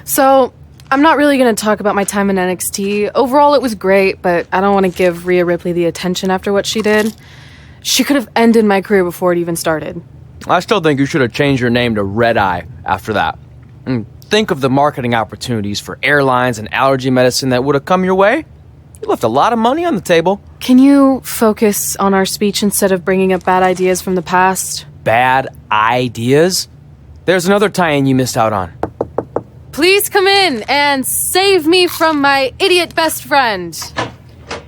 So, I'm not really going to talk about my time in NXT. Overall, it was great, but I don't want to give Rhea Ripley the attention after what she did. She could have ended my career before it even started. I still think you should have changed your name to Red Eye after that. And think of the marketing opportunities for airlines and allergy medicine that would have come your way. You left a lot of money on the table. Can you focus on our speech instead of bringing up bad ideas from the past? Bad ideas? There's another tie-in you missed out on. Please come in and save me from my idiot best friend.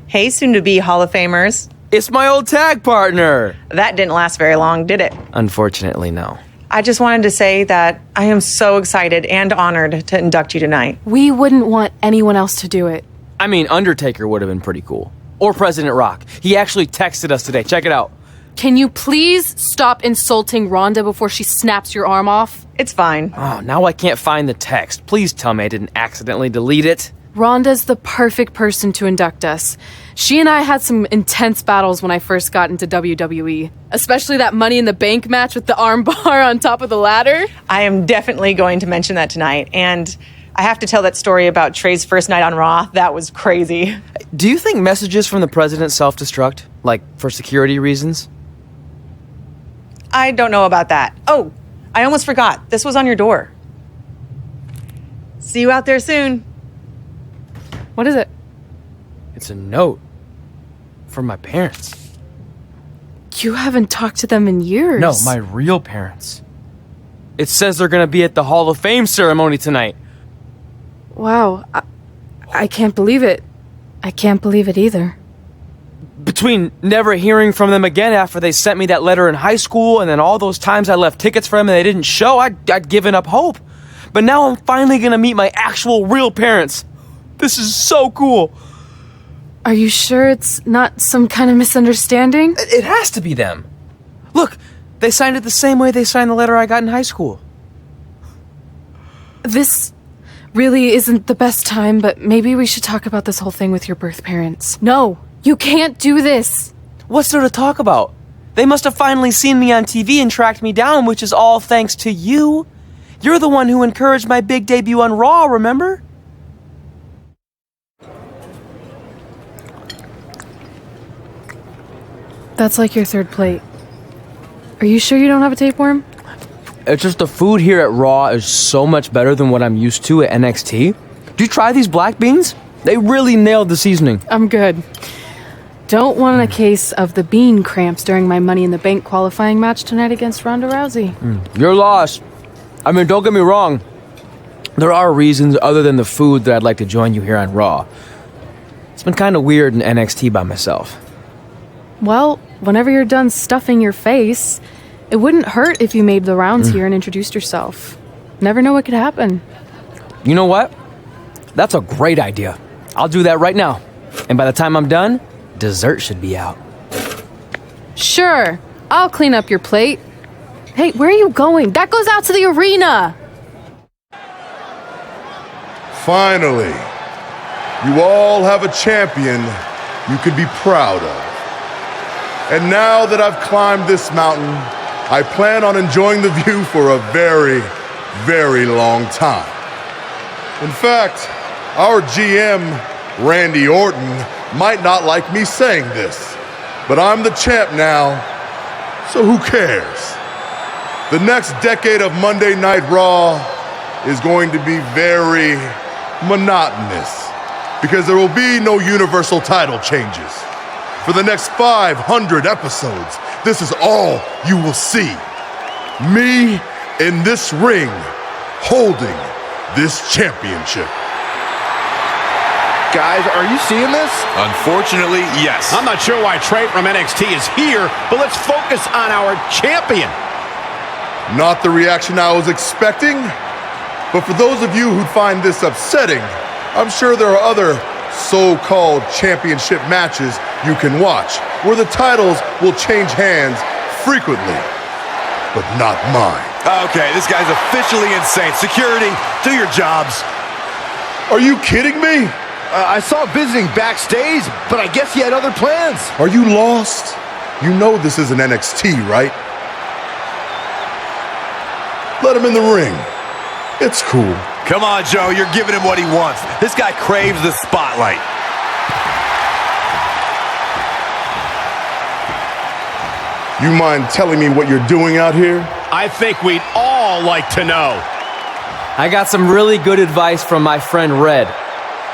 Hey, soon-to-be Hall of Famers. It's my old tag partner. That didn't last very long, did it? Unfortunately, no. I just wanted to say that I am so excited and honored to induct you tonight. We wouldn't want anyone else to do it. I mean, Undertaker would have been pretty cool. Or President Rock. He actually texted us today. Check it out. Can you please stop insulting Rhonda before she snaps your arm off? It's fine. Oh, now I can't find the text. Please tell me I didn't accidentally delete it. Rhonda's the perfect person to induct us. She and I had some intense battles when I first got into WWE, especially that Money in the Bank match with the arm bar on top of the ladder. I am definitely going to mention that tonight, and I have to tell that story about Trey's first night on Raw. That was crazy. Do you think messages from the president self-destruct? Like, for security reasons? I don't know about that. Oh, I almost forgot. This was on your door. See you out there soon. What is it? It's a note. From my parents. You haven't talked to them in years. No, my real parents. It says they're gonna be at the Hall of Fame ceremony tonight. Wow, I can't believe it. I can't believe it either. Between never hearing from them again after they sent me that letter in high school and then all those times I left tickets for them and they didn't show, I'd given up hope. But now I'm finally gonna meet my actual real parents. This is so cool. Are you sure it's not some kind of misunderstanding? It has to be them. Look, they signed it the same way they signed the letter I got in high school. This really isn't the best time, but maybe we should talk about this whole thing with your birth parents. No, you can't do this. What's there to talk about? They must have finally seen me on TV and tracked me down, which is all thanks to you. You're the one who encouraged my big debut on Raw, remember? That's like your third plate. Are you sure you don't have a tapeworm? It's just the food here at Raw is so much better than what I'm used to at NXT. Did you try these black beans? They really nailed the seasoning. I'm good. Don't want a case of the bean cramps during my Money in the Bank qualifying match tonight against Ronda Rousey. Your loss. I mean, don't get me wrong. There are reasons other than the food that I'd like to join you here on Raw. It's been kind of weird in NXT by myself. Well, whenever you're done stuffing your face, it wouldn't hurt if you made the rounds here and introduced yourself. Never know what could happen. You know what? That's a great idea. I'll do that right now. And by the time I'm done, dessert should be out. Sure, I'll clean up your plate. Hey, where are you going? That goes out to the arena! Finally, you all have a champion you could be proud of. And now that I've climbed this mountain, I plan on enjoying the view for a very, very long time. In fact, our GM, Randy Orton, might not like me saying this, but I'm the champ now, so who cares? The next decade of Monday Night Raw is going to be very monotonous because there will be no universal title changes. For the next 500 episodes, this is all you will see. Me in this ring, holding this championship. Guys, are you seeing this? Unfortunately, yes. I'm not sure why Trey from NXT is here, but let's focus on our champion. Not the reaction I was expecting, but for those of you who'd find this upsetting, I'm sure there are other so-called championship matches you can watch, where the titles will change hands frequently, but not mine. Okay, this guy's officially insane. Security, do your jobs. Are you kidding me? I saw him visiting backstage, but I guess he had other plans. Are you lost? You know this is an NXT, right? Let him in the ring. It's cool. Come on, Joe, you're giving him what he wants. This guy craves the spotlight. You mind telling me what you're doing out here? I think we'd all like to know. I got some really good advice from my friend Red.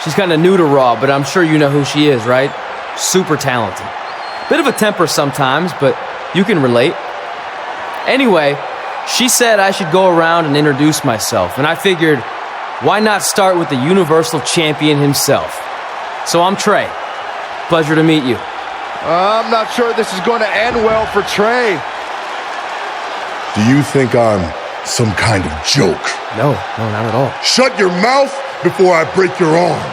She's kind of new to Raw, but I'm sure you know who she is, right? Super talented. Bit of a temper sometimes, but you can relate. Anyway, she said I should go around and introduce myself, and I figured, why not start with the Universal Champion himself? So I'm Trey. Pleasure to meet you. I'm not sure this is going to end well for Trey. Do you think I'm some kind of joke? No, not at all. Shut your mouth before I break your arm.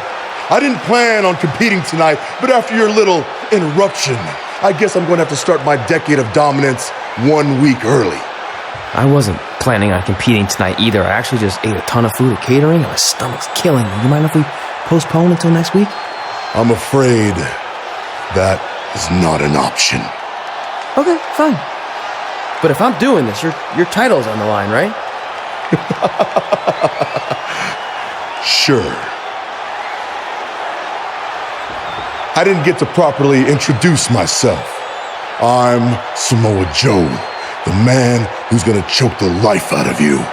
I didn't plan on competing tonight, but after your little interruption, I guess I'm going to have to start my decade of dominance 1 week early. I wasn't planning on competing tonight either. I actually just ate a ton of food at catering, and my stomach's killing me. You mind if we postpone until next week? I'm afraid that is not an option. Okay, fine. But if I'm doing this, your title's on the line, right? Sure. I didn't get to properly introduce myself. I'm Samoa Joe, the man who's gonna choke the life out of you.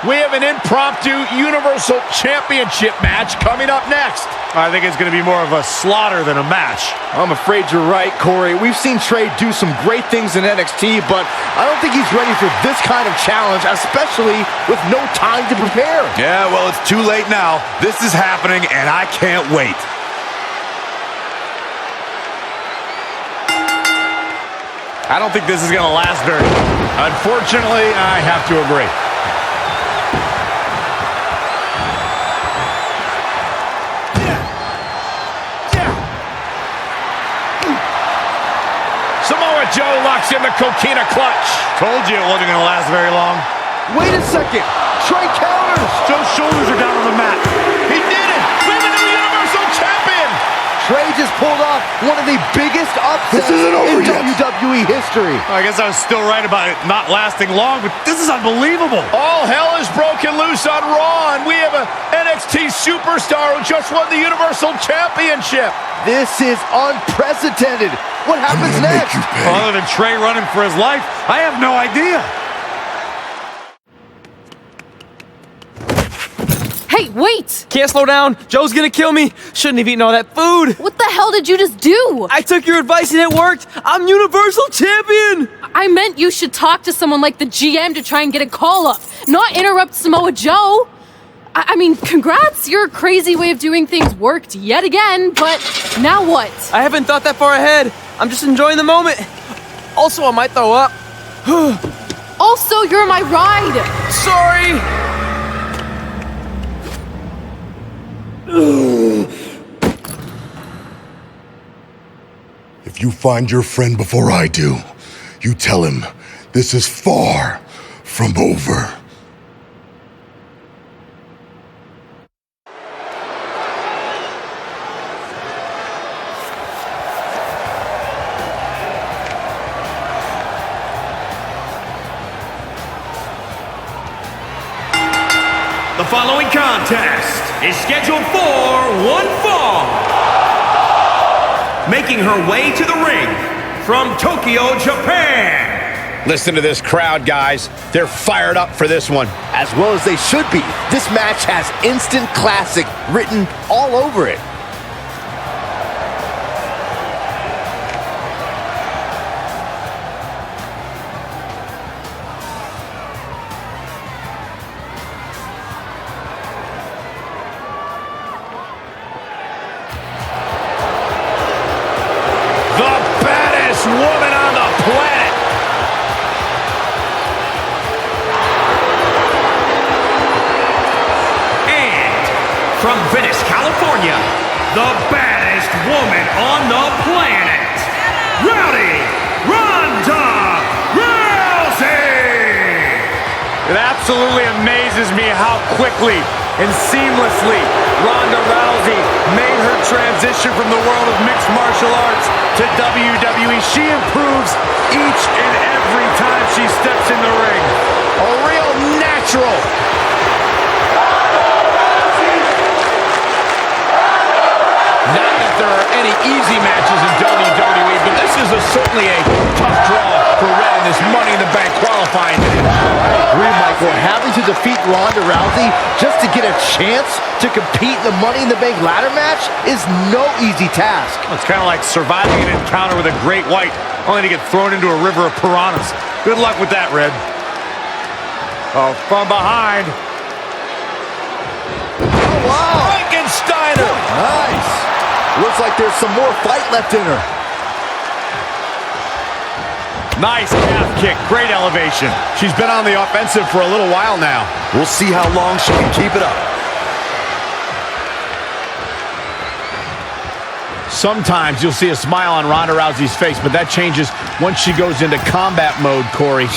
We have an impromptu Universal Championship match coming up next. I think it's going to be more of a slaughter than a match. I'm afraid you're right, Corey. We've seen Trey do some great things in NXT, but I don't think he's ready for this kind of challenge, especially with no time to prepare. Yeah, well, it's too late now. This is happening, and I can't wait. I don't think this is going to last very long. Unfortunately, I have to agree. Samoa Joe locks in the coquina clutch. Told you it wasn't going to last very long. Wait a second. Trey counters. Joe's shoulders are down on the mat. He did it. We have a new Universal Champion. Trey just pulled off one of the biggest upsets This isn't over in yet. WWE history. I guess I was still right about it not lasting long, but this is unbelievable. All hell is broken loose on Raw, and we have an NXT superstar who just won the Universal Championship. This is unprecedented. What happens I'm gonna next? make you pay. Other than Trey running for his life, I have no idea. Hey, wait! Can't slow down. Joe's gonna kill me. Shouldn't have eaten all that food. What the hell did you just do? I took your advice and it worked. I'm Universal Champion. I meant you should talk to someone like the GM to try and get a call up, not interrupt Samoa Joe. I mean, congrats, your crazy way of doing things worked yet again, but now what? I haven't thought that far ahead. I'm just enjoying the moment. Also, I might throw up. Also, you're my ride. Sorry. If you find your friend before I do, you tell him this is far from over. The following contest is scheduled for one fall. Making her way to the ring from Tokyo, Japan. Listen to this crowd, guys. They're fired up for this one. As well as they should be. This match has instant classic written all over it. Woman on the planet. And from Venice, California, the baddest woman on the planet, Rowdy Ronda Rousey. It absolutely amazes me how quickly and seamlessly Ronda Rousey made her transition from the world of mixed martial arts to WWE. She improves each and every time she steps in the ring. A real natural. Not that there are any easy matches in WWE, but this is certainly a tough draw for Red in this Money in the Bank qualifying match. I agree, Michael. Having to defeat Ronda Rousey just to get a chance to compete in the Money in the Bank ladder match is no easy task. It's kind of like surviving an encounter with a great white, only to get thrown into a river of piranhas. Good luck with that, Red. Oh, from behind. Oh, wow. Frankensteiner! Nice. Looks like there's some more fight left in her. Nice calf kick. Great elevation. She's been on the offensive for a little while now. We'll see how long she can keep it up. Sometimes you'll see a smile on Ronda Rousey's face, but that changes once she goes into combat mode, Corey.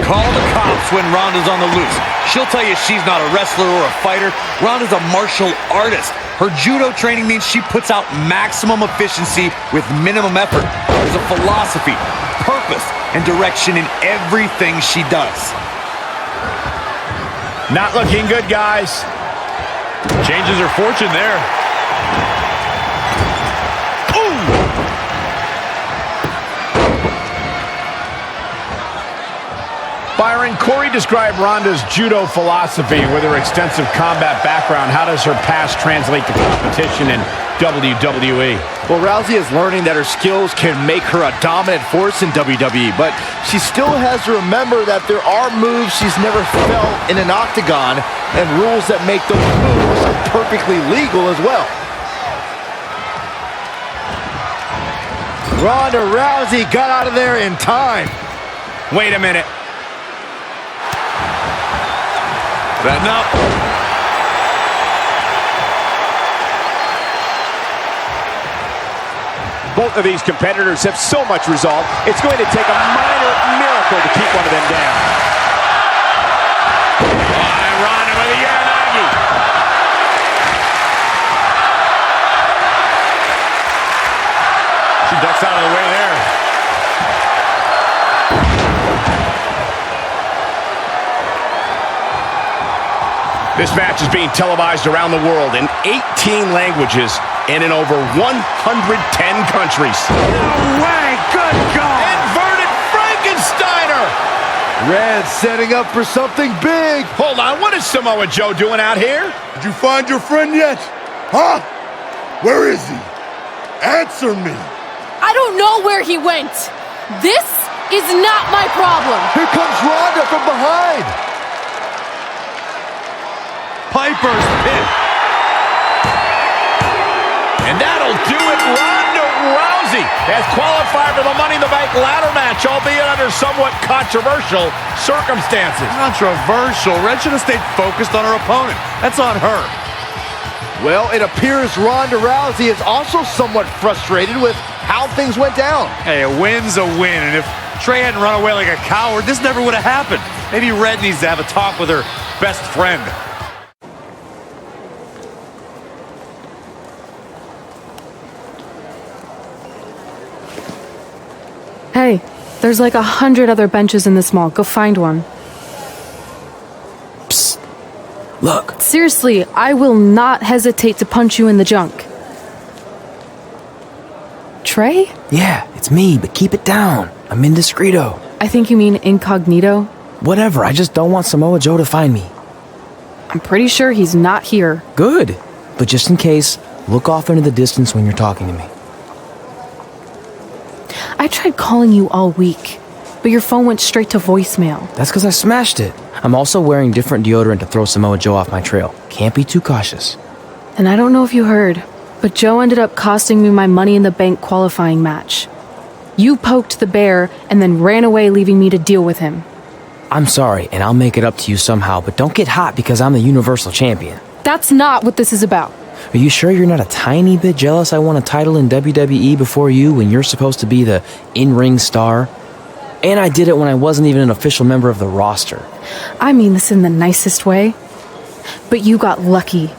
Call the cops when Ronda's on the loose. She'll tell you she's not a wrestler or a fighter. Ronda's a martial artist. Her judo training means she puts out maximum efficiency with minimum effort. There's a philosophy, purpose, and direction in everything she does. Not looking good, guys. Changes her fortune there. Byron, Corey described Ronda's judo philosophy with her extensive combat background. How does her past translate to competition in WWE? Well, Rousey is learning that her skills can make her a dominant force in WWE, but she still has to remember that there are moves she's never felt in an octagon and rules that make those moves perfectly legal as well. Ronda Rousey got out of there in time. Wait a minute. No. Both of these competitors have so much resolve, it's going to take a minor miracle to keep one of them down. Ronda with a Uranagi. She ducks out of the way there. This match is being televised around the world in 18 languages and in over 110 countries. No way! Good God! Inverted Frankensteiner! Red setting up for something big. Hold on, what is Samoa Joe doing out here? Did you find your friend yet? Huh? Where is he? Answer me. I don't know where he went. This is not my problem. Here comes Ronda from behind. Piper's Pit. And that'll do it. Ronda Rousey has qualified for the Money in the Bank ladder match, albeit under somewhat controversial circumstances. Controversial. Red should have stayed focused on her opponent. That's on her. Well, it appears Ronda Rousey is also somewhat frustrated with how things went down. Hey, a win's a win, and if Trey hadn't run away like a coward, this never would have happened. Maybe Red needs to have a talk with her best friend. Hey, there's like 100 other benches in this mall. Go find one. Psst. Look. Seriously, I will not hesitate to punch you in the junk. Trey? Yeah, it's me, but keep it down. I'm indiscreto. I think you mean incognito. Whatever, I just don't want Samoa Joe to find me. I'm pretty sure he's not here. Good. But just in case, look off into the distance when you're talking to me. I tried calling you all week, but your phone went straight to voicemail. That's because I smashed it. I'm also wearing different deodorant to throw Samoa Joe off my trail. Can't be too cautious. And I don't know if you heard, but Joe ended up costing me my Money in the Bank qualifying match. You poked the bear and then ran away, leaving me to deal with him. I'm sorry, and I'll make it up to you somehow, but don't get hot because I'm the Universal Champion. That's not what this is about. Are you sure you're not a tiny bit jealous I won a title in WWE before you when you're supposed to be the in-ring star? And I did it when I wasn't even an official member of the roster. I mean this in the nicest way. But you got lucky.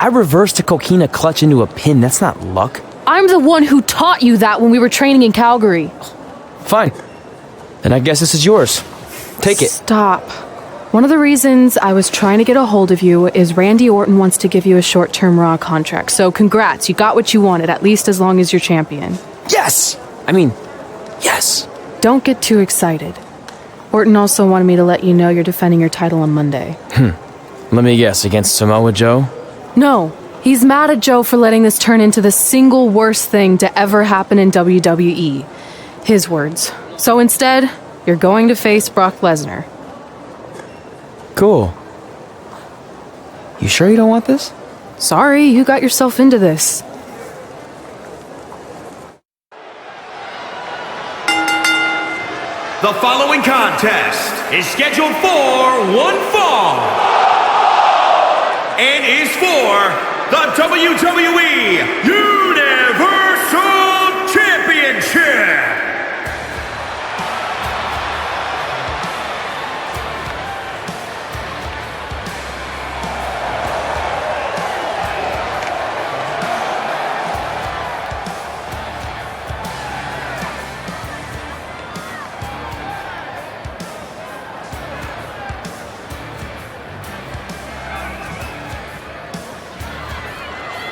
I reversed a coquina clutch into a pin. That's not luck. I'm the one who taught you that when we were training in Calgary. Fine. Then I guess this is yours. Take it. Stop. One of the reasons I was trying to get a hold of you is Randy Orton wants to give you a short-term Raw contract. So congrats, you got what you wanted, at least as long as you're champion. Yes! I mean, yes. Don't get too excited. Orton also wanted me to let you know you're defending your title on Monday. Let me guess, against Samoa Joe? No, he's mad at Joe for letting this turn into the single worst thing to ever happen in WWE. His words. So instead, you're going to face Brock Lesnar. Cool. You sure you don't want this? Sorry, you got yourself into this. The following contest is scheduled for one fall and is for the WWE Universal Championship.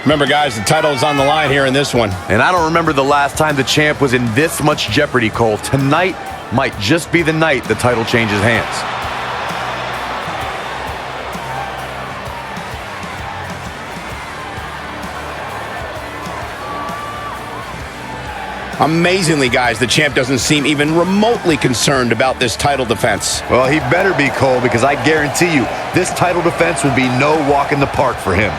Remember, guys, the title is on the line here in this one. And I don't remember the last time the champ was in this much jeopardy, Cole. Tonight might just be the night the title changes hands. Amazingly, guys, the champ doesn't seem even remotely concerned about this title defense. Well, he better be, Cole, because I guarantee you, this title defense will be no walk in the park for him.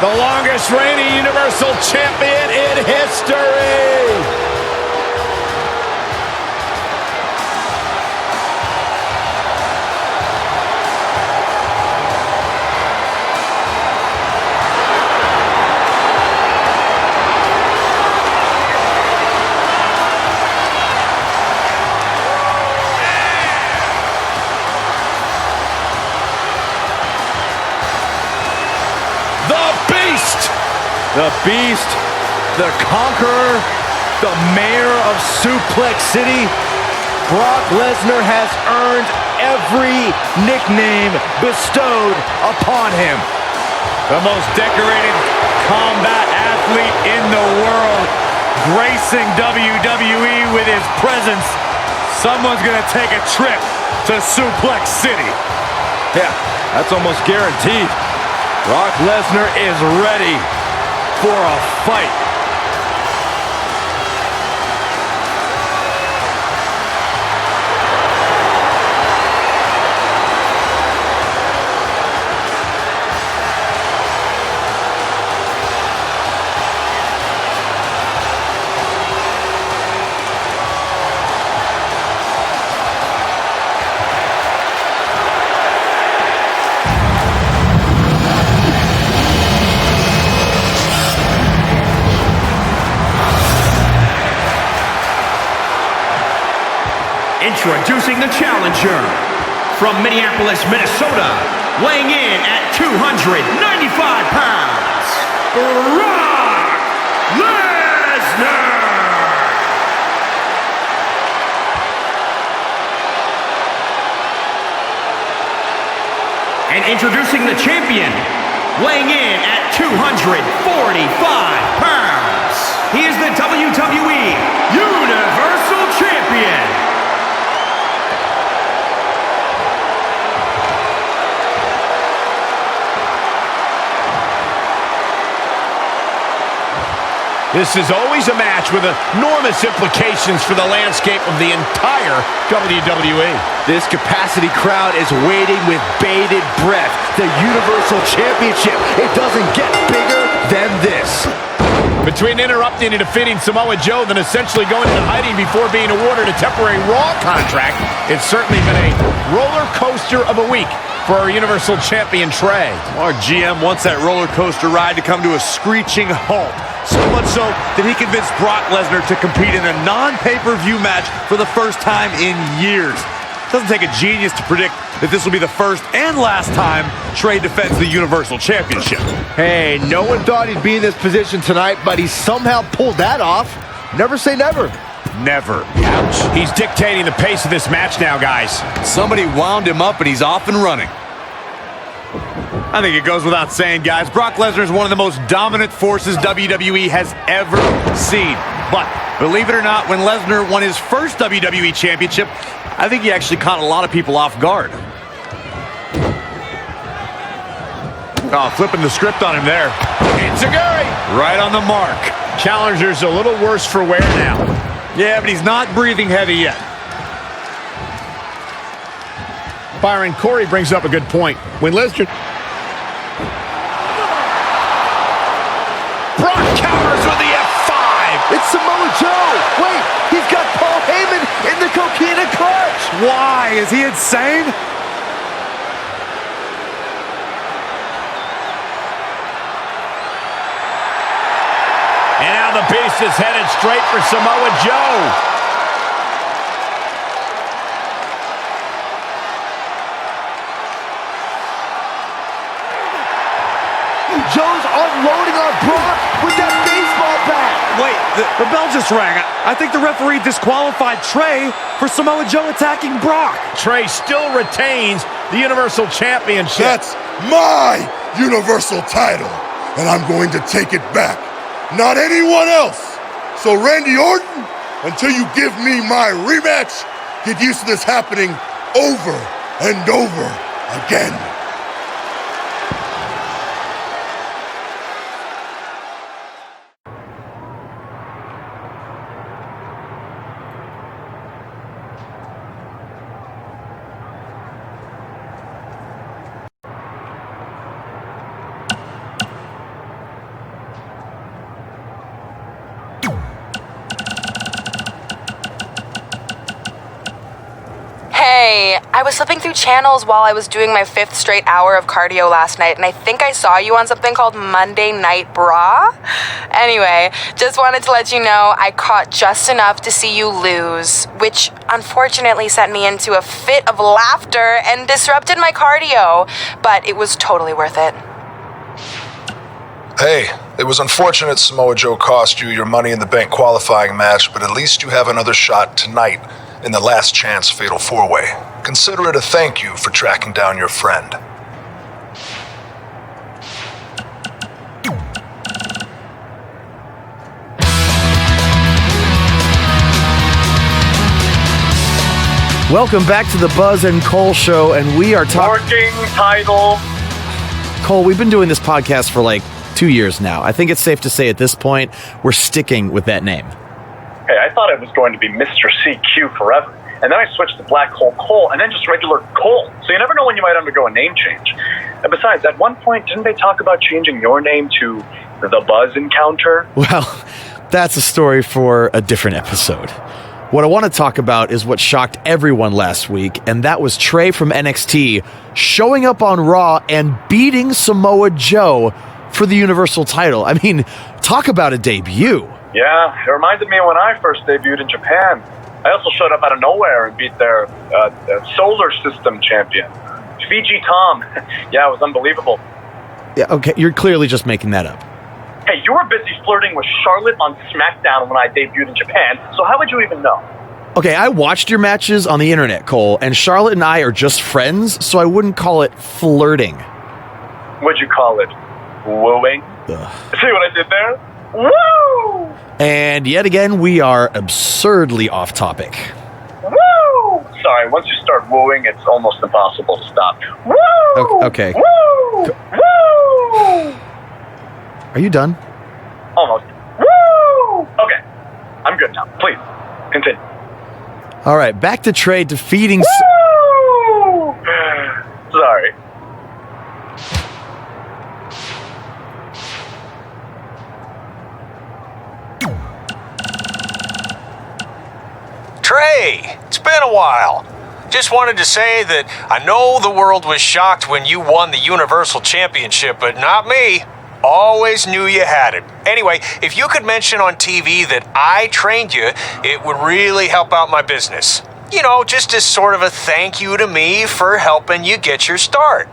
The longest reigning Universal Champion in history. The Beast, the Conqueror, the Mayor of Suplex City, Brock Lesnar has earned every nickname bestowed upon him. The most decorated combat athlete in the world, gracing WWE with his presence. Someone's gonna take a trip to Suplex City. Yeah, that's almost guaranteed. Brock Lesnar is ready for a fight. Introducing the challenger from Minneapolis, Minnesota, weighing in at 295 pounds, Brock Lesnar. And introducing the champion, weighing in at 245 pounds, he is the WWE Universal Champion. This is always a match with enormous implications for the landscape of the entire WWE. This capacity crowd is waiting with bated breath. The Universal Championship, it doesn't get bigger than this. Between interrupting and defeating Samoa Joe, then essentially going into hiding before being awarded a temporary Raw contract, it's certainly been a roller coaster of a week for our Universal Champion Trey. Our GM wants that roller coaster ride to come to a screeching halt. So much so that he convinced Brock Lesnar to compete in a non-pay-per-view match for the first time in years. Doesn't take a genius to predict that this will be the first and last time Trey defends the Universal Championship. Hey, no one thought he'd be in this position tonight, but he somehow pulled that off. Never say never. Never. Ouch. He's dictating the pace of this match now, guys. Somebody wound him up and he's off and running. I think it goes without saying, guys, Brock Lesnar is one of the most dominant forces WWE has ever seen. But believe it or not, when Lesnar won his first WWE Championship, I think he actually caught a lot of people off guard. Oh, flipping the script on him there. Enziguri. Right on the mark. Challenger's a little worse for wear now. Yeah, but he's not breathing heavy yet. Byron, Corey brings up a good point. When Lesnar... Brock counters with the F5. It's Samoa Joe. Wait, he's got Paul Heyman in the coquina clutch. Why? Is he insane? And now the Beast is headed straight for Samoa Joe. Joe's unloading on Brock with that baseball bat. Wait, the bell just rang. I think the referee disqualified Trey for Samoa Joe attacking Brock. Trey still retains the Universal Championship. That's my Universal title, and I'm going to take it back. Not anyone else. So Randy Orton, until you give me my rematch, get used to this happening over and over again. Hey, I was flipping through channels while I was doing my 5th straight hour of cardio last night, and I think I saw you on something called Monday Night Bra. Anyway, just wanted to let you know I caught just enough to see you lose, which unfortunately sent me into a fit of laughter and disrupted my cardio, but it was totally worth it. Hey, it was unfortunate Samoa Joe cost you your Money in the Bank qualifying match, but at least you have another shot tonight in the last chance fatal 4-way. Consider it a thank you for tracking down your friend. Welcome back to the Buzz and Cole Show, and we are talking title. Cole, we've been doing this podcast for like 2 years now. I think it's safe to say at this point, we're sticking with that name. Hey, I thought it was going to be Mr. CQ forever. And then I switched to Black Hole Cole, and then just regular Cole. So you never know when you might undergo a name change. And besides, at one point, didn't they talk about changing your name to The Buzz Encounter? Well, that's a story for a different episode. What I want to talk about is what shocked everyone last week, and that was Trey from NXT showing up on Raw and beating Samoa Joe for the Universal title. I mean, talk about a debut. Yeah, it reminded me of when I first debuted in Japan. I also showed up out of nowhere and beat their solar system champion, Fiji Tom. Yeah, it was unbelievable. Yeah, okay, you're clearly just making that up. Hey, you were busy flirting with Charlotte on SmackDown when I debuted in Japan, so how would you even know? Okay, I watched your matches on the internet, Cole, and Charlotte and I are just friends, so I wouldn't call it flirting. What'd you call it? Wooing? Ugh. See what I did there? Woo! And yet again, we are absurdly off topic. Woo! Sorry, once you start wooing, it's almost impossible to stop. Woo! Okay. Woo! Woo! Are you done? Almost. Woo! Okay, I'm good now. Please, continue. All right, back to Trey defeating... Woo! Sorry. Trey, it's been a while. Just wanted to say that I know the world was shocked when you won the Universal Championship, but not me. Always knew you had it. Anyway, if you could mention on TV that I trained you, it would really help out my business. You know, just as sort of a thank you to me for helping you get your start.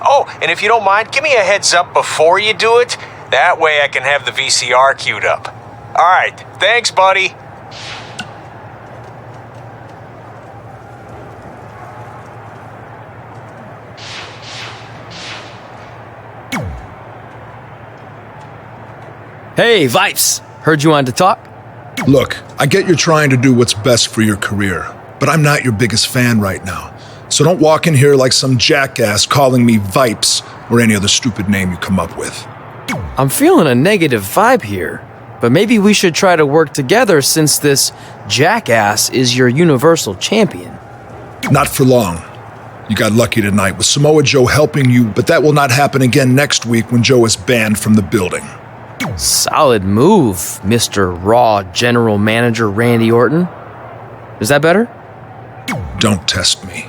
Oh, and if you don't mind, give me a heads up before you do it. That way I can have the VCR queued up. All right, thanks, buddy. Hey, Vipes! Heard you wanted to talk? Look, I get you're trying to do what's best for your career, but I'm not your biggest fan right now. So don't walk in here like some jackass calling me Vipes or any other stupid name you come up with. I'm feeling a negative vibe here, but maybe we should try to work together since this jackass is your Universal Champion. Not for long. You got lucky tonight with Samoa Joe helping you, but that will not happen again next week when Joe is banned from the building. Solid move, Mr. Raw General Manager Randy Orton. Is that better? Don't test me.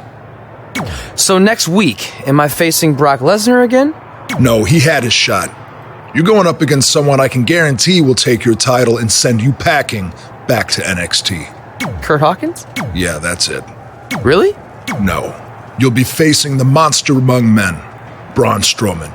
So next week, am I facing Brock Lesnar again? No, he had his shot. You're going up against someone I can guarantee will take your title and send you packing back to NXT. Kurt Hawkins? Yeah, that's it. Really? No. You'll be facing the monster among men, Braun Strowman.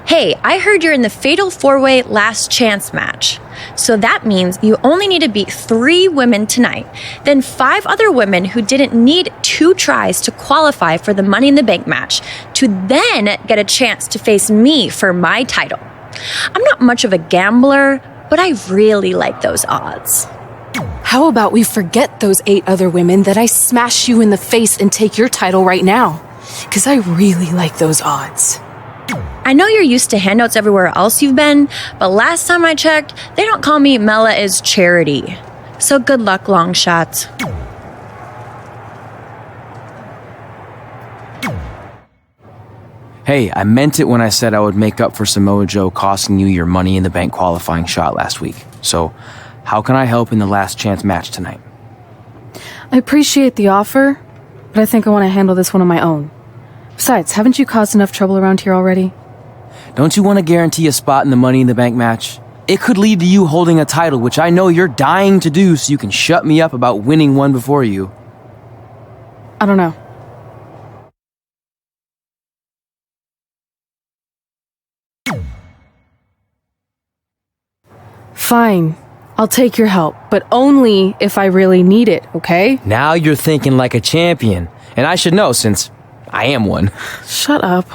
Hey, I heard you're in the Fatal 4-Way Last Chance match. So that means you only need to beat 3 women tonight, then 5 other women who didn't need 2 tries to qualify for the Money in the Bank match to then get a chance to face me for my title. I'm not much of a gambler, but I really like those odds. How about we forget those 8 other women that I smash you in the face and take your title right now? Because I really like those odds. I know you're used to handouts everywhere else you've been, but last time I checked, they don't call me Mela is Charity. So good luck, long shots. Hey, I meant it when I said I would make up for Samoa Joe costing you your Money in the Bank qualifying shot last week. So, how can I help in the last chance match tonight? I appreciate the offer, but I think I want to handle this one on my own. Besides, haven't you caused enough trouble around here already? Don't you want to guarantee a spot in the Money in the Bank match? It could lead to you holding a title, which I know you're dying to do so you can shut me up about winning one before you. I don't know. Fine. I'll take your help, but only if I really need it, okay? Now you're thinking like a champion, and I should know since I am one. Shut up.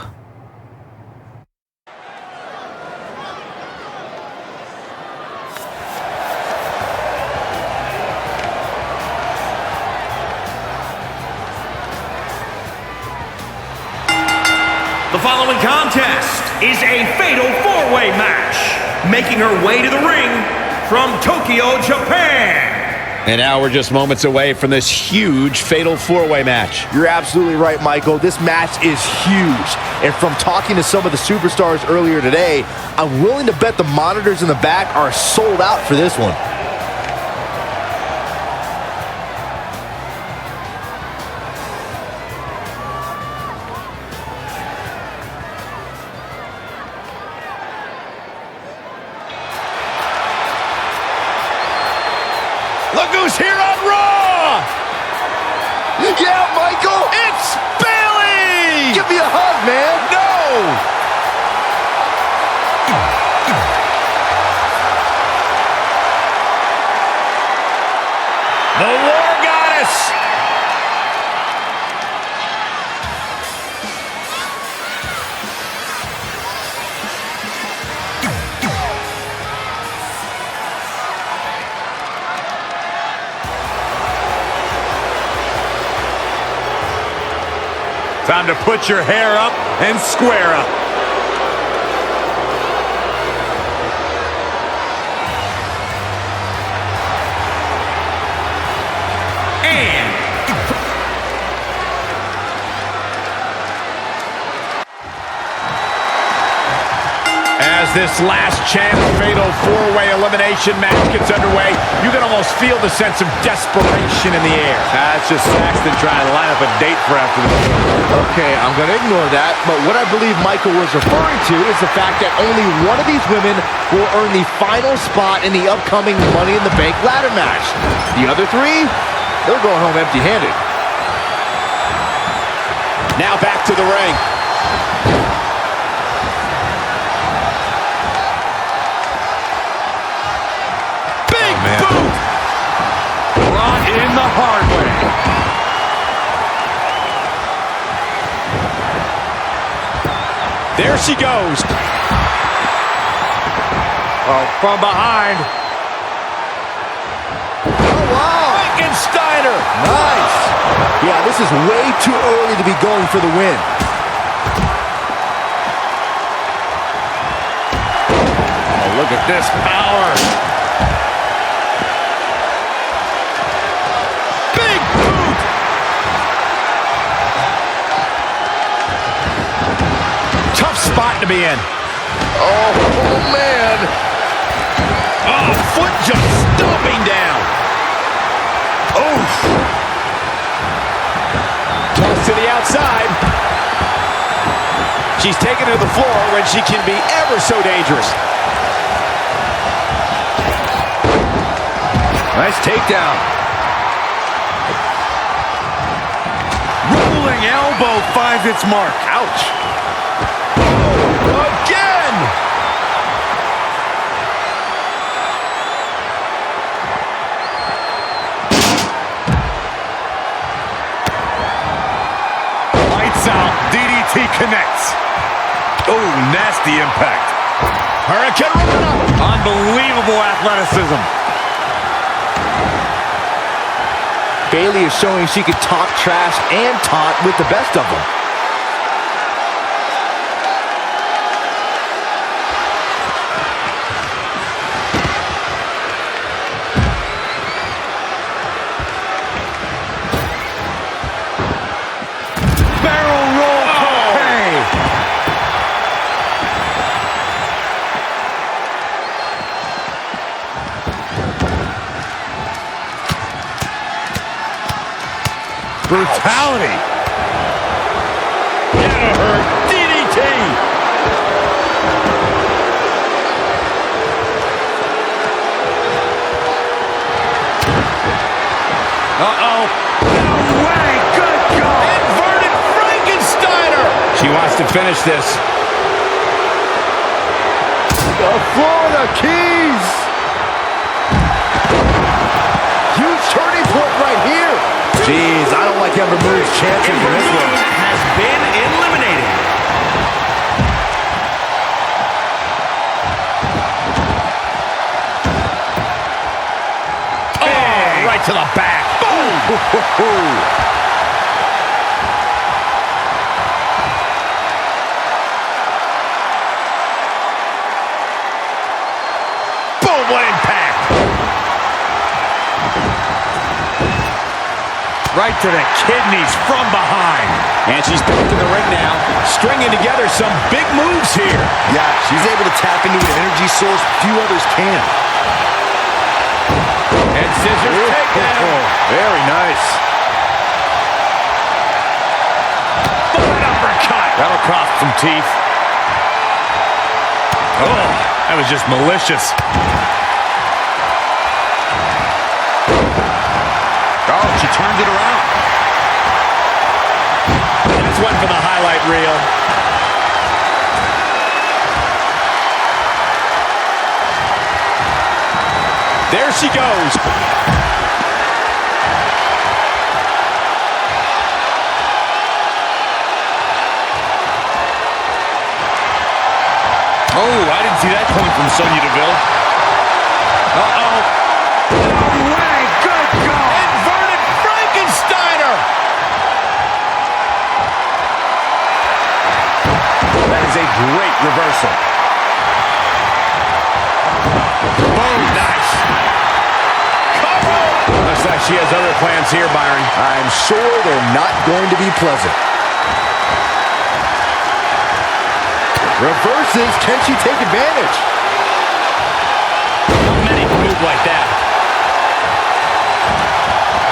The following contest is a fatal 4-way match. Making her way to the ring from Tokyo, Japan. And now we're just moments away from this huge fatal 4-way match. You're absolutely right, Michael. This match is huge. And from talking to some of the superstars earlier today, I'm willing to bet the monitors in the back are sold out for this one. Look who's here on Raw! Yeah, Michael! It's Bayley! Give me a hug, man! No! The War Goddess! Time to put your hair up and square up. And as As this last chance fatal four-way elimination match gets underway, you can almost feel the sense of desperation in the air. That's just Saxton trying to line up a date for after the... Okay, I'm going to ignore that, but what I believe Michael was referring to is the fact that only one of these women will earn the final spot in the upcoming Money in the Bank ladder match. The other three, they're going home empty-handed. Now back to the ring. In the hard way. There she goes. Oh, from behind. Oh, wow. Frankensteiner. Nice. Yeah, this is way too early to be going for the win. Oh, look at this power. Spot to be in. Oh, man. Oh, foot just stomping down. Oof. Toss to the outside. She's taken to the floor when she can be ever so dangerous. Nice takedown. Rolling elbow finds its mark. Ouch. Again! Lights out. DDT connects. Oh, nasty impact. Hurricane Rana. Unbelievable athleticism. Bayley is showing she can talk trash and taunt with the best of them. Brutality. That'll hurt. DDT. Uh-oh. No way. Good goal. Inverted Frankensteiner. She wants to finish this. The Florida Keys. Huge turning point right here. Jeez, I don't like Ember Moon's chances in this one. Has been eliminated. Oh, right to the back. Boom. What impact! Right to the kidneys from behind. And she's back in the ring now, stringing together some big moves here. Yeah, she's able to tap into an energy source few others can. And scissors takedown. Very nice. Full uppercut. That'll cost some teeth. Oh, that was just malicious. Oh, she turned it around. That's one for the highlight reel. There she goes. Oh, I didn't see that coming from Sonya Deville. Uh-oh. No way. Good goal. Inverted Frankensteiner. That is a great reversal. Boom. Nice. Cover. Looks like she has other plans here, Byron. I'm sure they're not going to be pleasant. Reverses. Can she take advantage? Many can move like that.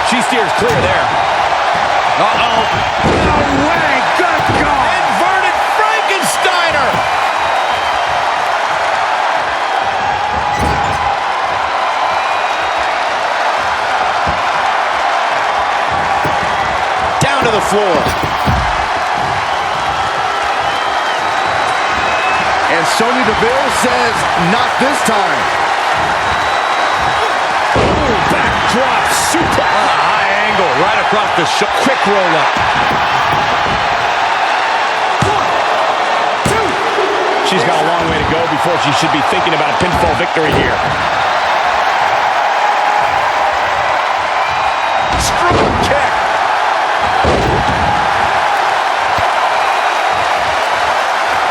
She steers clear there. Uh-oh. No way. Good God. Inverted Frankensteiner. Down to the floor. And Sonya Deville says, not this time. Ooh, backdrop suplex. On a high angle, right across the quick roll up. 1, 2. She's got a long way to go before she should be thinking about a pinfall victory here. Strong kick.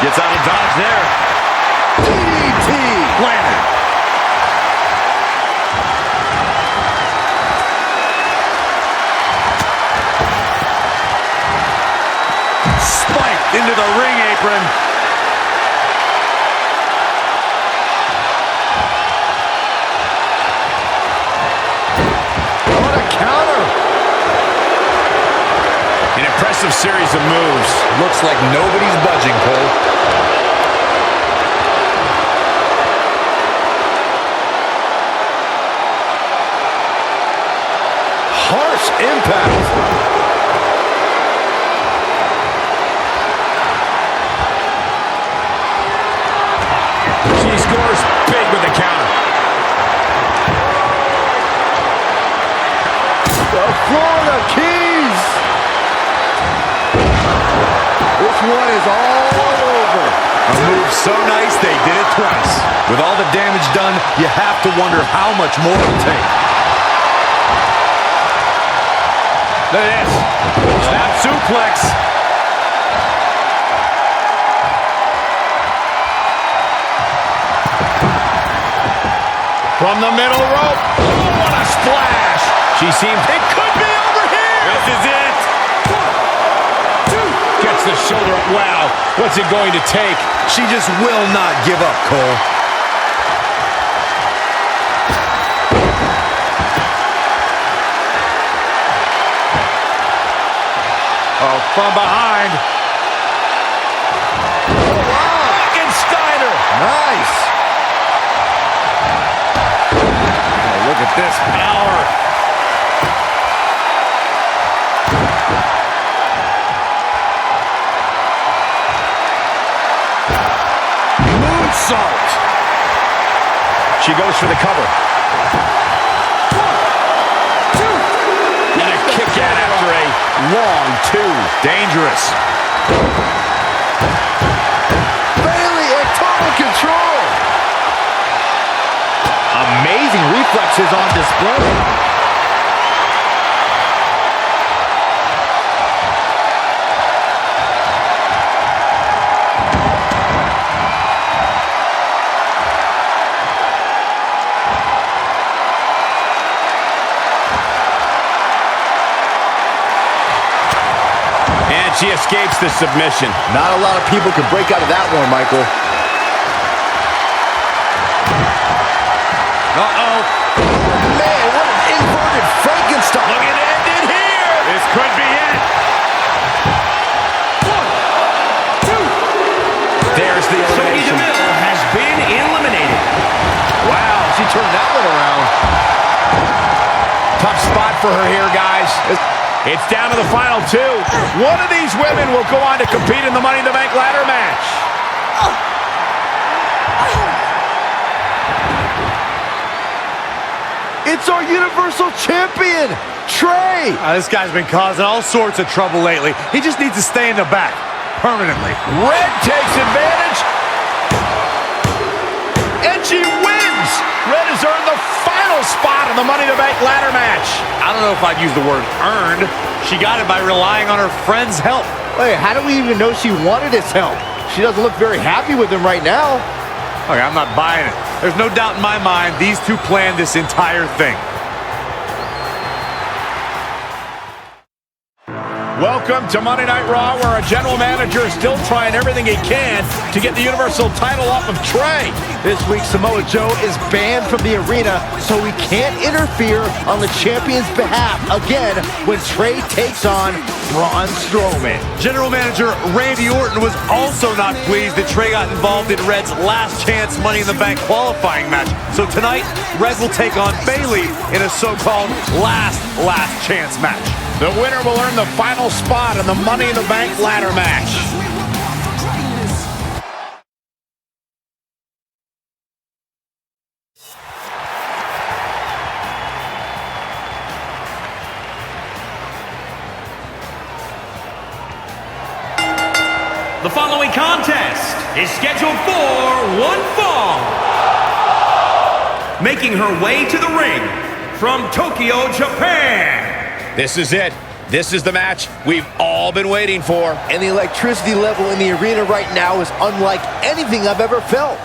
Gets out of dodge there. DDT. Landed. Spiked into the ring apron. What a counter. An impressive series of moves. Looks like nobody's budging, Cole. Harsh impact. She scores big with the counter. The Florida Keys. This one is all over. A move so nice they did it twice. With all the damage done, you have to wonder how much more it'll take. Look at this. Snap suplex. From the middle rope. Oh, what a splash. She seems... It could be over here. This is it. 1, 2. Gets the shoulder up. Wow. What's it going to take? She just will not give up, Cole. Oh, from behind. Frankensteiner. Nice. Oh, look at this power. Moonsault. She goes for the cover. 1, 2. And a kick out after a long 2. Dangerous. Bailey in total control. Amazing reflexes on display. And she escapes the submission. Not a lot of people can break out of that one, Michael. Uh-oh. Man, what an inverted Frankenstein. Look at it ended here. This could be it. 1, 2. There's the elimination. Sonya Deville has been eliminated. Wow, she turned that one around. Tough spot for her here, guys. It's down to the final 2. One of these women will go on to compete in the Money in the Bank ladder match. It's our Universal Champion, Trey. This guy's been causing all sorts of trouble lately. He just needs to stay in the back permanently. Red takes advantage. And she wins. Red has earned the final spot in the Money in the Bank ladder match. I don't know if I'd use the word earned. She got it by relying on her friend's help. Wait, how do we even know she wanted his help? She doesn't look very happy with him right now. Okay, I'm not buying it. There's no doubt in my mind these two planned this entire thing. Welcome to Monday Night Raw, where our general manager is still trying everything he can to get the Universal title off of Trey. This week, Samoa Joe is banned from the arena, so he can't interfere on the champion's behalf again when Trey takes on Braun Strowman. General Manager Randy Orton was also not pleased that Trey got involved in Red's last chance Money in the Bank qualifying match. So tonight, Red will take on Bayley in a so-called last chance match. The winner will earn the final spot in the Money in the Bank ladder match. The following contest is scheduled for one fall. Making her way to the ring from Tokyo, Japan. This is it. This is the match we've all been waiting for. And the electricity level in the arena right now is unlike anything I've ever felt.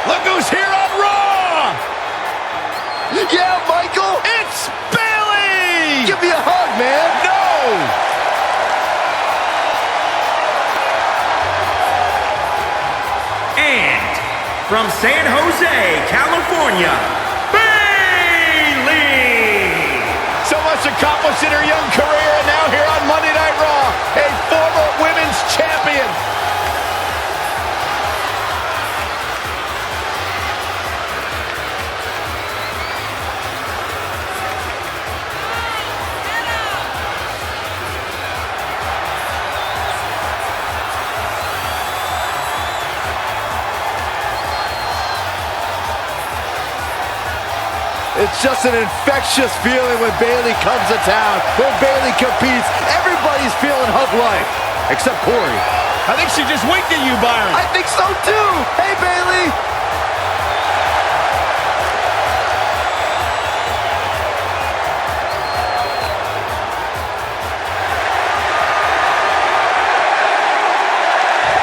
Look who's here on Raw! Yeah, Michael! It's Bayley! Give me a hug, man! No! And from San Jose, California, Bayley! So much accomplished in her young career, and now here on Monday Night Raw, a former women's champion. It's just an infectious feeling when Bayley comes to town. When Bayley competes, everybody's feeling hug life. Except Corey. I think she just winked at you, Byron. I think so too! Hey, Bayley!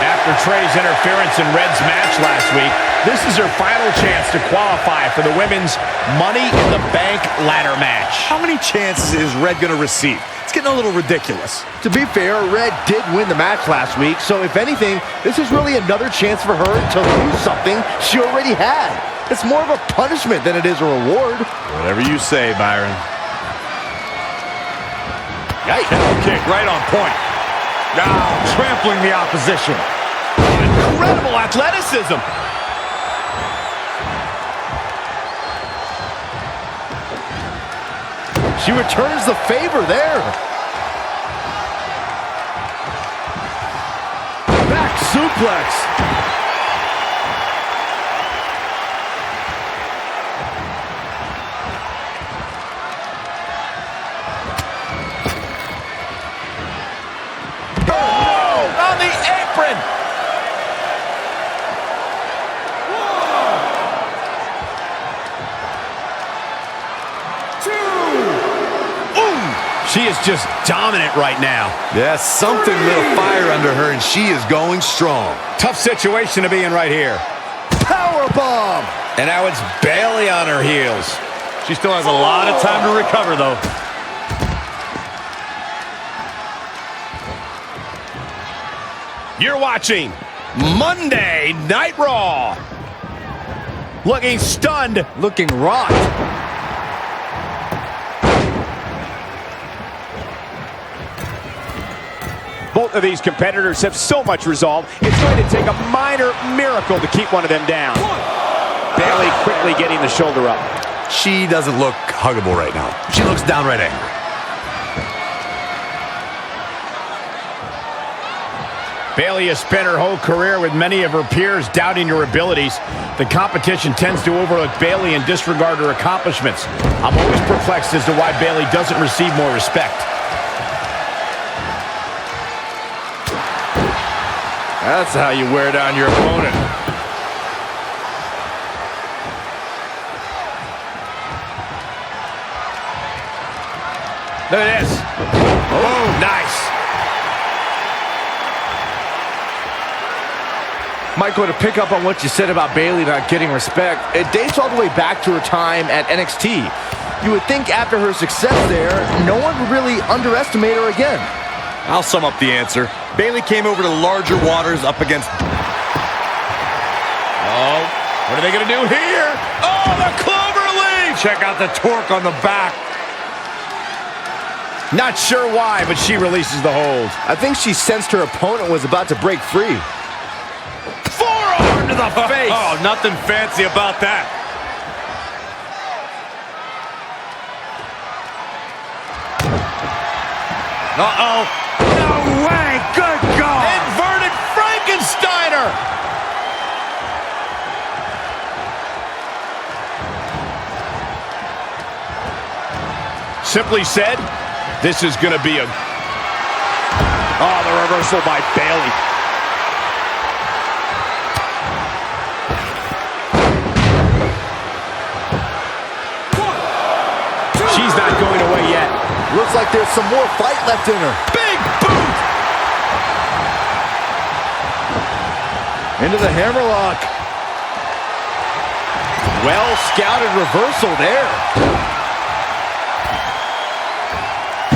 After Trey's interference in Red's match last week, this is her final chance to qualify for the women's Money in the Bank ladder match. How many chances is Red going to receive? It's getting a little ridiculous. To be fair, Red did win the match last week, so if anything, this is really another chance for her to lose something she already had. It's more of a punishment than it is a reward. Whatever you say, Byron. Yikes. Kick right on point. Now trampling the opposition. Incredible athleticism. She returns the favor there. Back suplex. On the apron. She is just dominant right now. Yes, something lit a fire under her, and she is going strong. Tough situation to be in right here. Powerbomb. And now it's Bayley on her heels. She still has a lot of time to recover, though. You're watching Monday Night Raw. Looking stunned. Looking rocked. Both of these competitors have so much resolve, it's going to take a minor miracle to keep one of them down. Bayley quickly getting the shoulder up. She doesn't look huggable right now. She looks downright angry. Bayley has spent her whole career with many of her peers doubting her abilities. The competition tends to overlook Bayley and disregard her accomplishments. I'm always perplexed as to why Bayley doesn't receive more respect. That's how you wear down your opponent. Look at this. Oh, nice. Michael, to pick up on what you said about Bayley not getting respect, it dates all the way back to her time at NXT. You would think after her success there, no one would really underestimate her again. I'll sum up the answer. Bayley came over to larger waters up against... Oh, what are they going to do here? Oh, the cloverleaf! Check out the torque on the back. Not sure why, but she releases the hold. I think she sensed her opponent was about to break free. Forearm to the face! Oh, nothing fancy about that. Uh-oh. No way! Good God! Inverted Frankensteiner! Simply said, this is going to be a... Oh, the reversal by Bayley. She's not going away yet. Looks like there's some more fight left in her. Big boot! Into the hammerlock. Well scouted reversal there.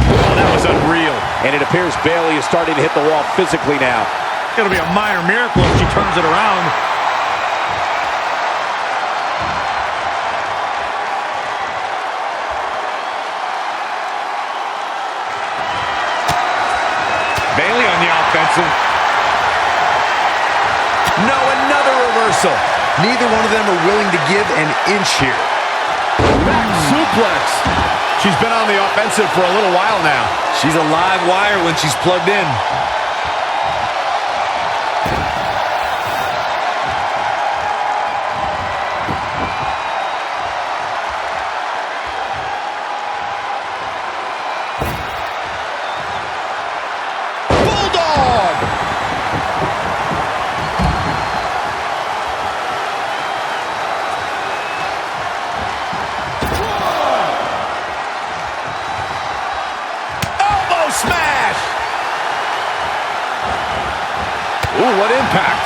Oh, that was unreal. And it appears Bayley is starting to hit the wall physically now. It'll be a minor miracle if she turns it around. Bayley on the offensive. No, another reversal. Neither one of them are willing to give an inch here. Back suplex. She's been on the offensive for a little while now. She's a live wire when she's plugged in. Ooh, what impact.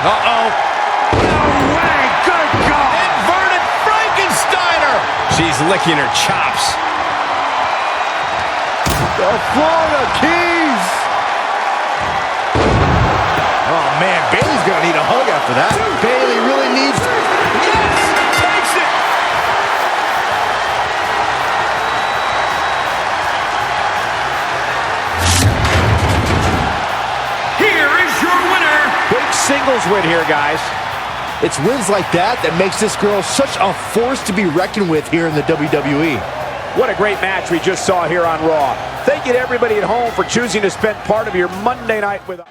Uh-oh. No way! Good God! Inverted Frankensteiner! She's licking her chops. The Florida Keys! Oh, man, Bayley's gonna need a hug after that. Bayley really needs... Yes! Takes it! Here is your winner. Big singles win here, guys. It's wins like that that makes this girl such a force to be reckoned with here in the WWE. What a great match we just saw here on Raw. Thank you to everybody at home for choosing to spend part of your Monday night with us.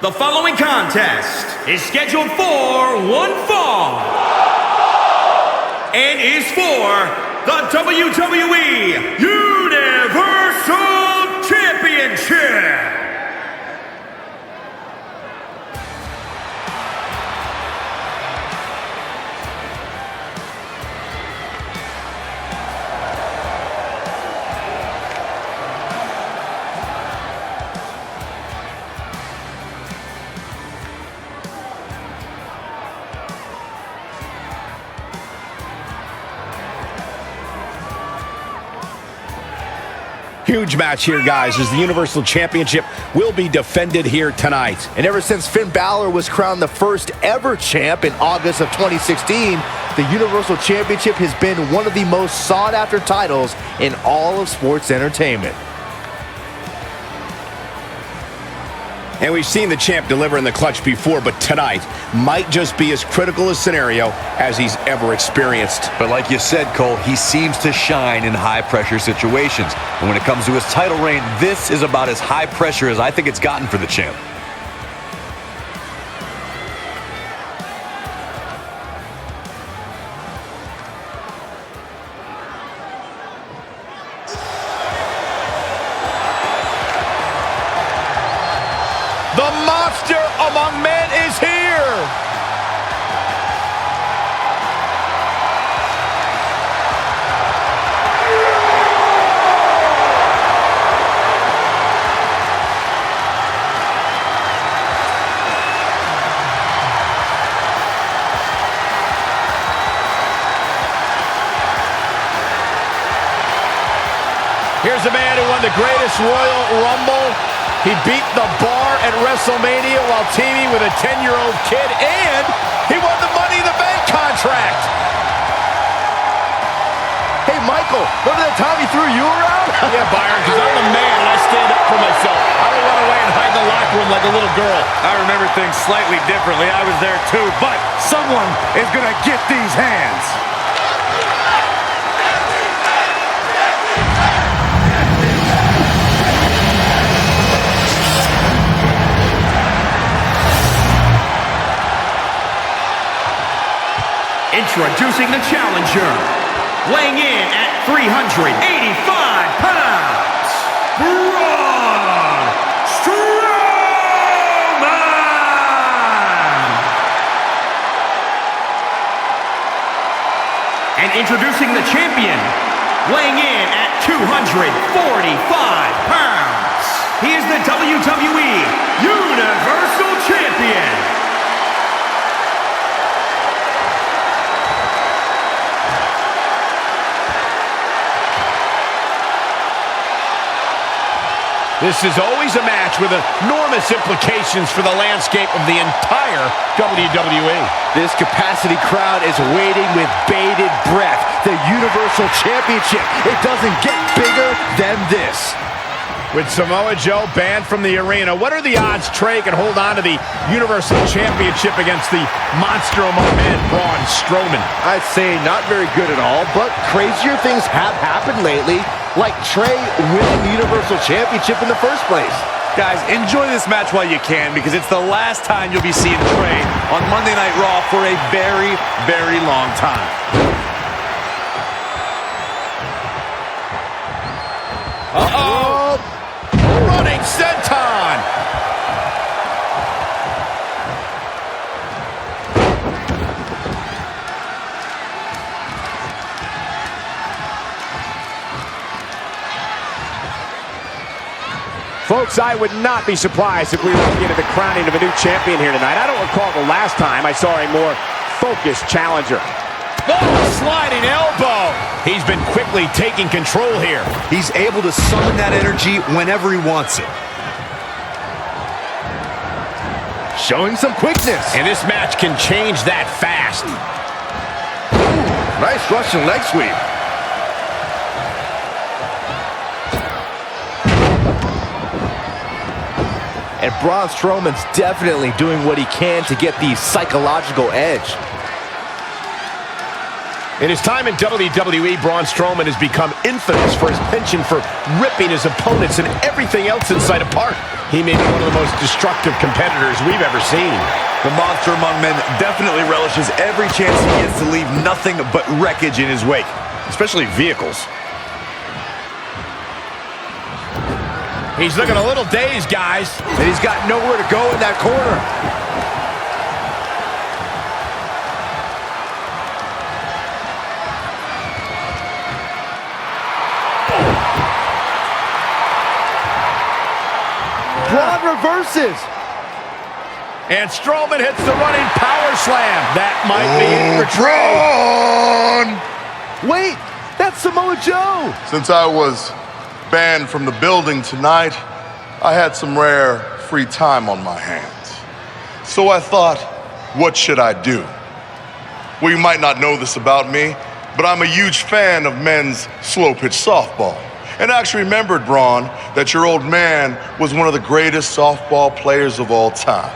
The following contest is scheduled for one fall and is for the WWE Universal Championship. Huge match here, guys, as the Universal Championship will be defended here tonight. And ever since Finn Balor was crowned the first ever champ in August of 2016, the Universal Championship has been one of the most sought-after titles in all of sports entertainment. And we've seen the champ deliver in the clutch before, but tonight might just be as critical a scenario as he's ever experienced. But like you said, Cole, he seems to shine in high-pressure situations. And when it comes to his title reign, this is about as high pressure as I think it's gotten for the champ. The monster among men is here. Here's a man who won the greatest Royal Rumble. He beat the Bar at WrestleMania while teaming with a 10-year-old kid, and he won the Money in the Bank contract. Hey, Michael, remember that time he threw you around? Yeah, Byron, because I'm a man and I stand up for myself. I don't run away and hide in the locker room like a little girl. I remember things slightly differently. I was there too, but someone is going to get these hands. Introducing the challenger, weighing in at 385 pounds, Braun Strowman! And introducing the champion, weighing in at 245 pounds, he is the WWE Universal Champion, This is always a match with enormous implications for the landscape of the entire WWE. This capacity crowd is waiting with bated breath. The Universal Championship. It doesn't get bigger than this. With Samoa Joe banned from the arena, what are the odds Trey can hold on to the Universal Championship against the monster among men, Braun Strowman? I'd say not very good at all, but crazier things have happened lately, like Trey winning the Universal Championship in the first place. Guys, enjoy this match while you can, because it's the last time you'll be seeing Trey on Monday Night Raw for a very, very long time. Uh-oh! Running senton! Folks, I would not be surprised if we were looking at the crowning of a new champion here tonight. I don't recall the last time I saw a more focused challenger. Oh, sliding elbow! He's been quickly taking control here. He's able to summon that energy whenever he wants it. Showing some quickness. And this match can change that fast. Ooh, nice Russian leg sweep. And Braun Strowman's definitely doing what he can to get the psychological edge. In his time in WWE, Braun Strowman has become infamous for his penchant for ripping his opponents and everything else in sight apart. He may be one of the most destructive competitors we've ever seen. The monster among men definitely relishes every chance he gets to leave nothing but wreckage in his wake, especially vehicles. He's looking a little dazed, guys. And he's got nowhere to go in that corner. Braun reverses. And Strowman hits the running power slam. That might be it for Trey. Wait, that's Samoa Joe. Since I was banned from the building tonight, I had some rare free time on my hands. So I thought, what should I do? Well, you might not know this about me, but I'm a huge fan of men's slow-pitch softball. And I actually remembered, Braun, that your old man was one of the greatest softball players of all time.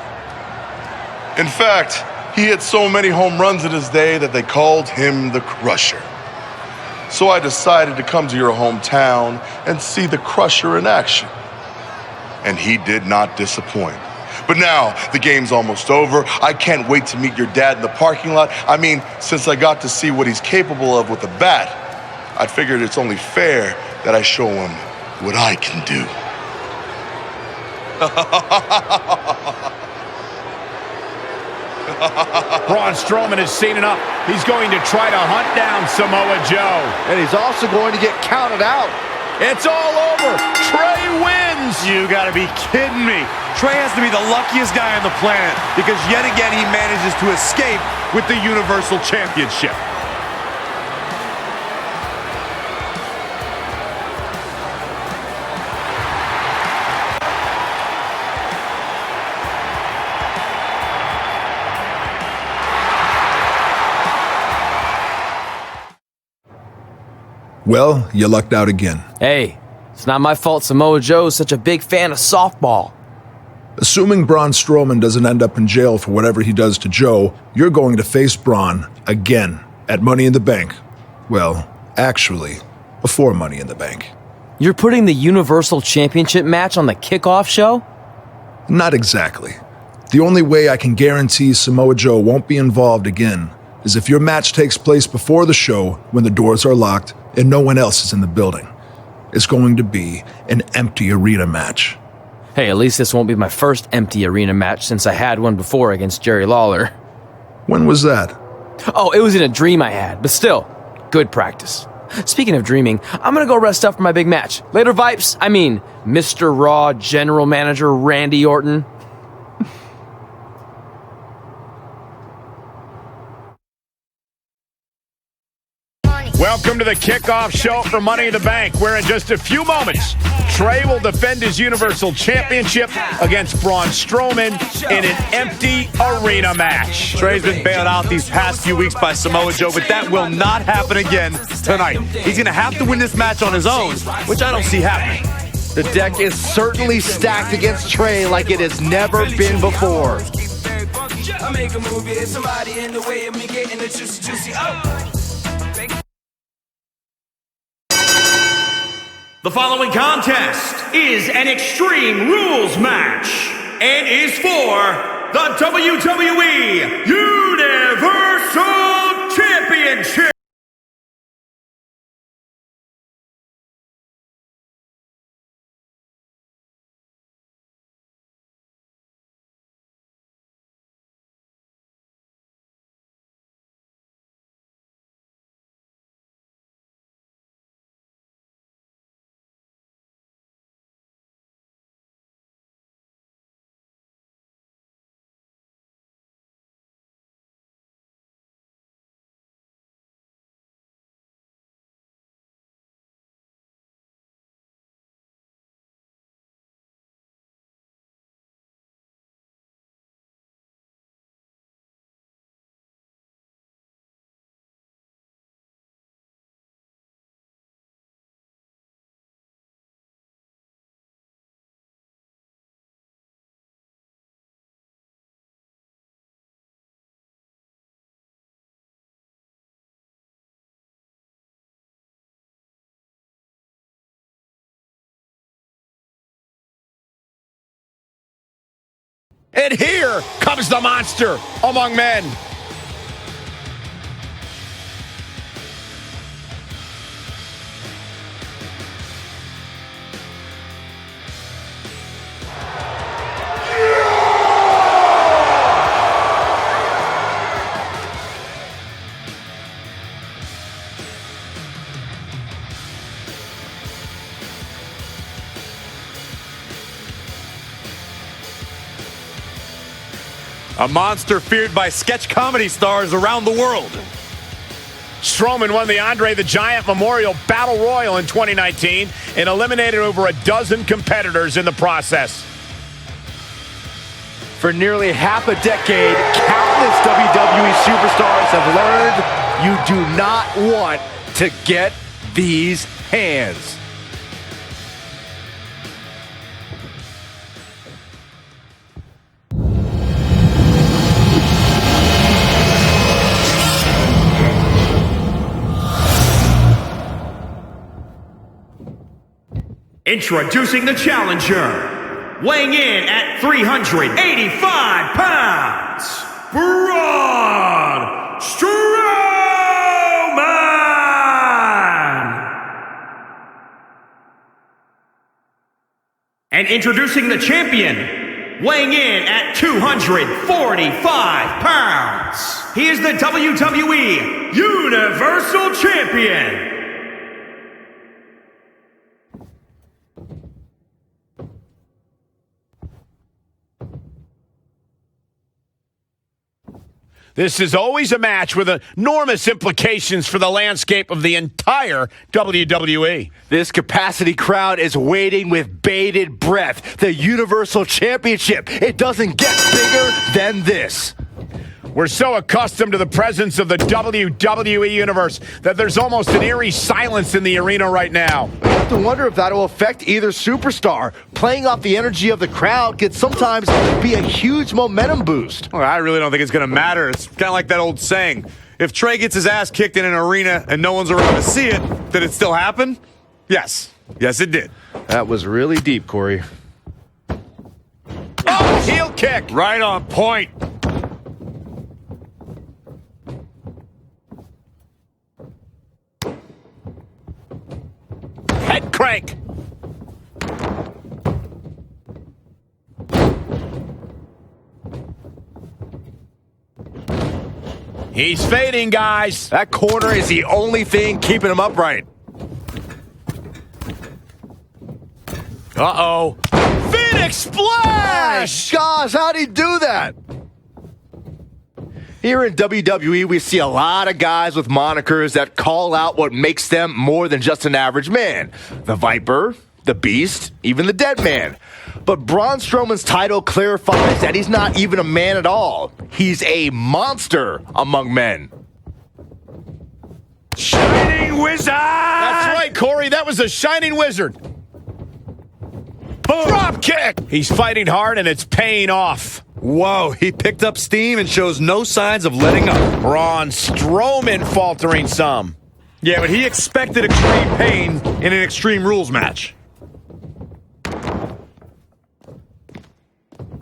In fact, he hit so many home runs in his day that they called him the Crusher. So I decided to come to your hometown and see the Crusher in action. And he did not disappoint. But now, the game's almost over. I can't wait to meet your dad in the parking lot. I mean, since I got to see what he's capable of with a bat, I figured it's only fair that I show him what I can do. Braun Strowman has seen enough. He's going to try to hunt down Samoa Joe. And he's also going to get counted out. It's all over. Trey wins. You gotta be kidding me. Trey has to be the luckiest guy on the planet because yet again he manages to escape with the Universal Championship. Well, you lucked out again. Hey, it's not my fault Samoa Joe's such a big fan of softball. Assuming Braun Strowman doesn't end up in jail for whatever he does to Joe, you're going to face Braun again at Money in the Bank. Well, actually, before Money in the Bank. You're putting the Universal Championship match on the kickoff show? Not exactly. The only way I can guarantee Samoa Joe won't be involved again is if your match takes place before the show when the doors are locked and no one else is in the building. It's going to be an empty arena match. Hey, at least this won't be my first empty arena match since I had one before against Jerry Lawler. When was that? Oh, it was in a dream I had, but still, good practice. Speaking of dreaming, I'm gonna go rest up for my big match. Later, Vipes. I mean, Mr. Raw General Manager Randy Orton. Welcome to the kickoff show for Money in the Bank, where in just a few moments, Trey will defend his Universal Championship against Braun Strowman in an empty arena match. Trey's been bailed out these past few weeks by Samoa Joe, but that will not happen again tonight. He's going to have to win this match on his own, which I don't see happening. The deck is certainly stacked against Trey like it has never been before. I make a movie, it's somebody in the way of me getting the juicy. The following contest is an Extreme Rules match and is for the WWE Universal Championship. And here comes the monster among men. A monster feared by sketch comedy stars around the world. Strowman won the Andre the Giant Memorial Battle Royal in 2019 and eliminated over a dozen competitors in the process. For nearly half a decade, countless WWE superstars have learned you do not want to get these hands. Introducing the challenger, weighing in at 385 pounds, Braun Strowman! And introducing the champion, weighing in at 245 pounds, he is the WWE Universal Champion. This is always a match with enormous implications for the landscape of the entire WWE. This capacity crowd is waiting with bated breath. The Universal Championship. It doesn't get bigger than this. We're so accustomed to the presence of the WWE Universe that there's almost an eerie silence in the arena right now. I have to wonder if that'll affect either superstar. Playing off the energy of the crowd can sometimes be a huge momentum boost. Well, I really don't think it's going to matter. It's kind of like that old saying. If Trey gets his ass kicked in an arena and no one's around to see it, did it still happen? Yes. Yes, it did. That was really deep, Corey. Oh, heel kick. Right on point. Head crank. He's fading, guys. That corner is the only thing keeping him upright. Uh-oh. Phoenix Splash! Gosh, how'd he do that? Here in WWE, we see a lot of guys with monikers that call out what makes them more than just an average man. The Viper, the Beast, even the Dead Man. But Braun Strowman's title clarifies that he's not even a man at all. He's a monster among men. Shining Wizard! That's right, Corey. That was a Shining Wizard. Boom. Drop kick! He's fighting hard, and it's paying off. Whoa, he picked up steam and shows no signs of letting up. Braun Strowman faltering some. Yeah, but he expected extreme pain in an Extreme Rules match.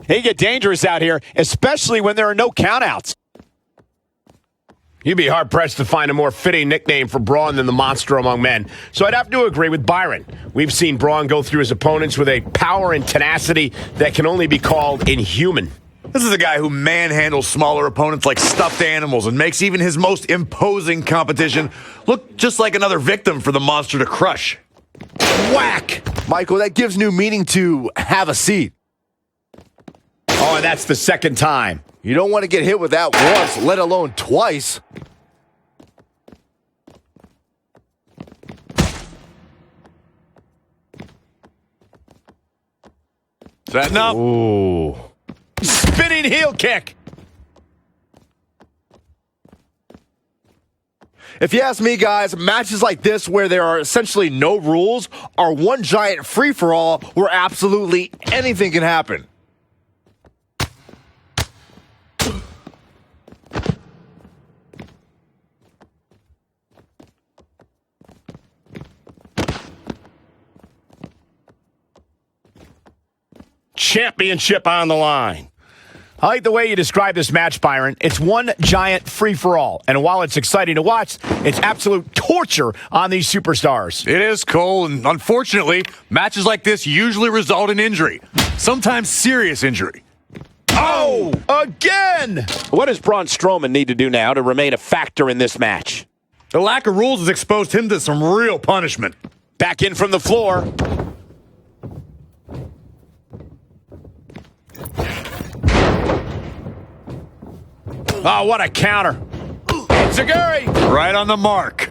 They get dangerous out here, especially when there are no countouts. You'd be hard-pressed to find a more fitting nickname for Braun than the Monster Among Men, so I'd have to agree with Byron. We've seen Braun go through his opponents with a power and tenacity that can only be called inhuman. This is a guy who manhandles smaller opponents like stuffed animals and makes even his most imposing competition look just like another victim for the monster to crush. Whack! Michael, that gives new meaning to have a seat. Oh, and that's the second time. You don't want to get hit with that once, let alone twice. Setting up. Ooh. Spinning heel kick. If you ask me, guys, matches like this where there are essentially no rules are one giant free-for-all where absolutely anything can happen. Championship on the line. I like the way you describe this match, Byron. It's one giant free-for-all. And while it's exciting to watch, it's absolute torture on these superstars. It is, Cole, and unfortunately, matches like this usually result in injury. Sometimes serious injury. Oh! Again! What does Braun Strowman need to do now to remain a factor in this match? The lack of rules has exposed him to some real punishment. Back in from the floor. Oh, what a counter. Zaguri! Right on the mark.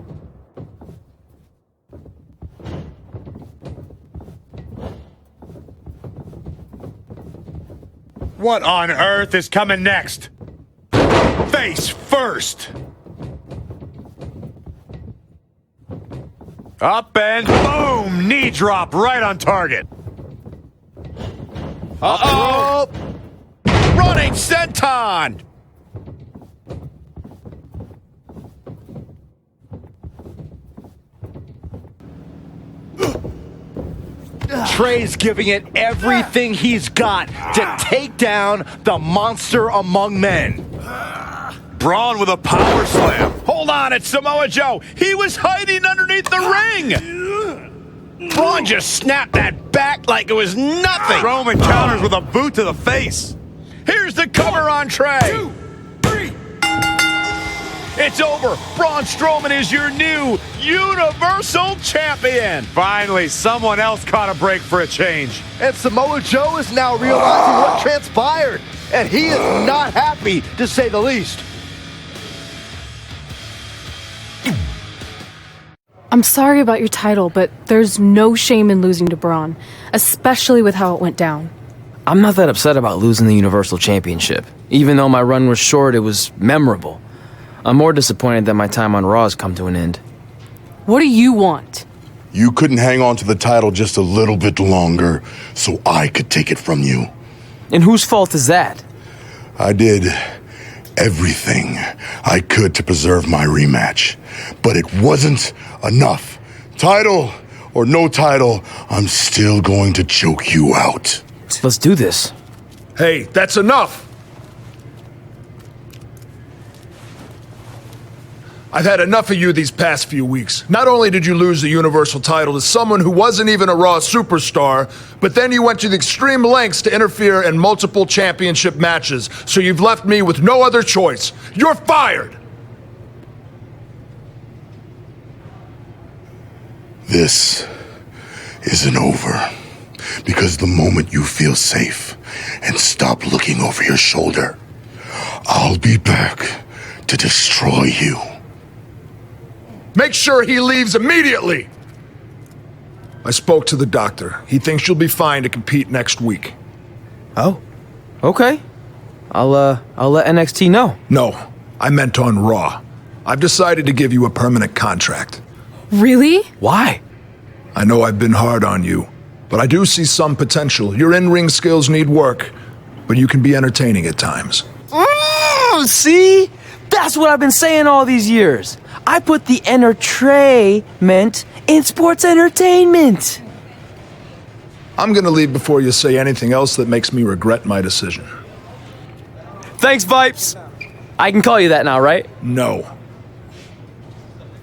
What on earth is coming next? Face first. Up and boom! Knee drop right on target. Uh-oh! Running senton! Trey's giving it everything he's got to take down the monster among men. Braun with a power slam. Hold on, it's Samoa Joe. He was hiding underneath the ring. Braun just snapped that back like it was nothing. Roman counters with a boot to the face. Here's the cover on Trey. 2, 3. It's over. Braun Strowman is your new Universal Champion. Finally, someone else caught a break for a change. And Samoa Joe is now realizing what transpired. And he is not happy, to say the least. I'm sorry about your title, but there's no shame in losing to Braun, especially with how it went down. I'm not that upset about losing the Universal Championship. Even though my run was short, it was memorable. I'm more disappointed that my time on Raw has come to an end. What do you want? You couldn't hang on to the title just a little bit longer so I could take it from you. And whose fault is that? I did everything I could to preserve my rematch, but it wasn't enough. Title or no title, I'm still going to choke you out. Let's do this. Hey, that's enough! I've had enough of you these past few weeks. Not only did you lose the Universal title to someone who wasn't even a Raw superstar, but then you went to the extreme lengths to interfere in multiple championship matches, so you've left me with no other choice. You're fired! This isn't over, because the moment you feel safe and stop looking over your shoulder, I'll be back to destroy you. Make sure he leaves immediately! I spoke to the doctor. He thinks you'll be fine to compete next week. Oh, okay. I'll let NXT know. No, I meant on Raw. I've decided to give you a permanent contract. Really? Why? I know I've been hard on you, but I do see some potential. Your in-ring skills need work, but you can be entertaining at times. See? That's what I've been saying all these years. I put the entertainment in sports entertainment. I'm gonna leave before you say anything else that makes me regret my decision. Thanks, Vipes. I can call you that now, right? No.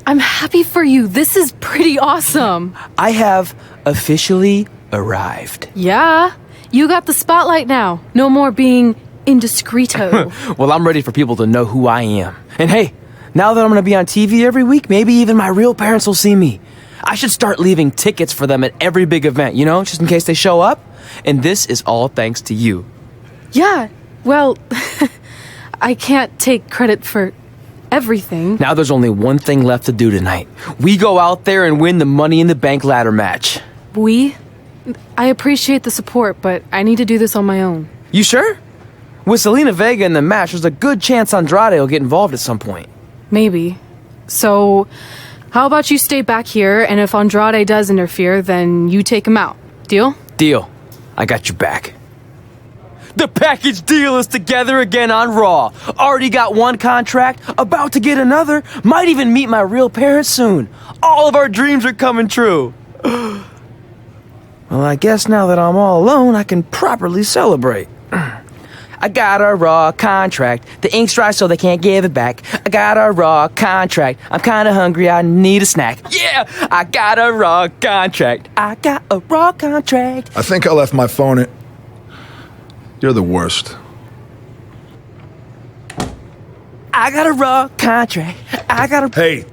I'm happy for you. This is pretty awesome. I have officially arrived. Yeah, you got the spotlight now. No more being indiscreto. Well, I'm ready for people to know who I am. And hey, now that I'm going to be on TV every week, maybe even my real parents will see me. I should start leaving tickets for them at every big event, just in case they show up. And this is all thanks to you. Yeah, well, I can't take credit for everything. Now there's only one thing left to do tonight. We go out there and win the Money in the Bank ladder match. I appreciate the support, but I need to do this on my own. You sure? With Selena Vega in the match, there's a good chance Andrade will get involved at some point. Maybe. So, how about you stay back here, and if Andrade does interfere, then you take him out. Deal? Deal. I got your back. The package deal is together again on Raw. Already got one contract, about to get another, might even meet my real parents soon. All of our dreams are coming true. Well, I guess now that I'm all alone, I can properly celebrate. I got a Raw contract. The ink's dry so they can't give it back. I got a Raw contract. I'm kinda hungry, I need a snack. Yeah! I got a Raw contract. I got a Raw contract. I think I left my phone in... You're the worst. I got a Raw contract. I got a... Hey,